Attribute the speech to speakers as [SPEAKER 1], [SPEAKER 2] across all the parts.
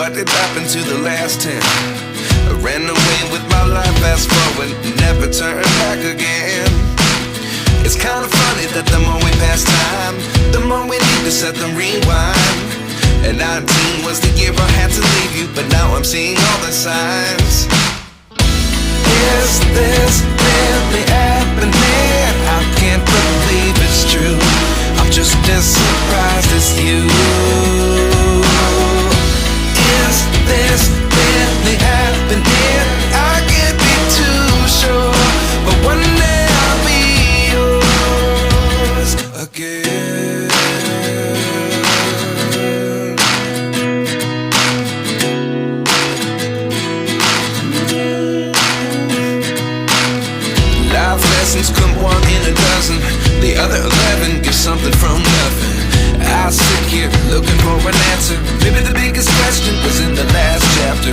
[SPEAKER 1] what did happen to the last 10? I ran away with my life, fast forward, never turn back again. It's kind of funny that the more we pass time, the more we need to set them rewind. And 19 was the year I had to leave you, but now I'm seeing all the signs. Is this really happening? I can't believe it's true. I'm just as surprised as you. Is this really happening? I can't be too sure, but one day I'll be yours again. Life lessons come one in a dozen. The other 11 give something from nothing. I sit here looking for an answer. Maybe the biggest question was in the last chapter.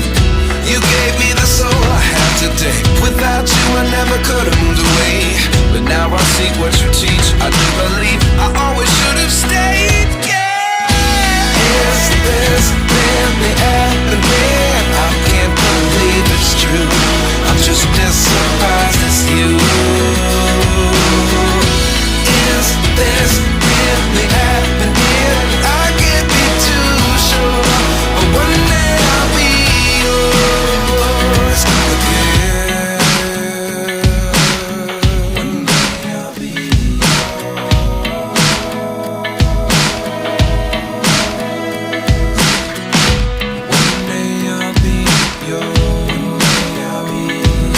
[SPEAKER 1] You gave me the soul I have today. Without you I never could have moved away. But now I see what you teach. I do believe I always should have stayed. Yeah. Is this really happening? I can't believe it's true. I'm just as surprised as you. Is this really happening? I can't be too sure, but one day I'll be yours again. One day I'll be yours. One day I'll be yours. One day I'll be yours.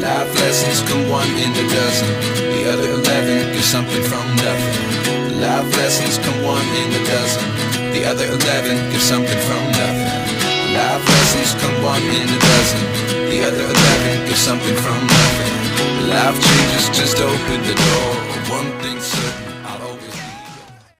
[SPEAKER 1] Life lessons come one in a dozen. The other 11 give something from nothing. Life lessons come one in a dozen. The other 11 give something from nothing. Life lessons come one in a dozen. The other 11 give something from nothing. Life changes just open the door. One thing certain.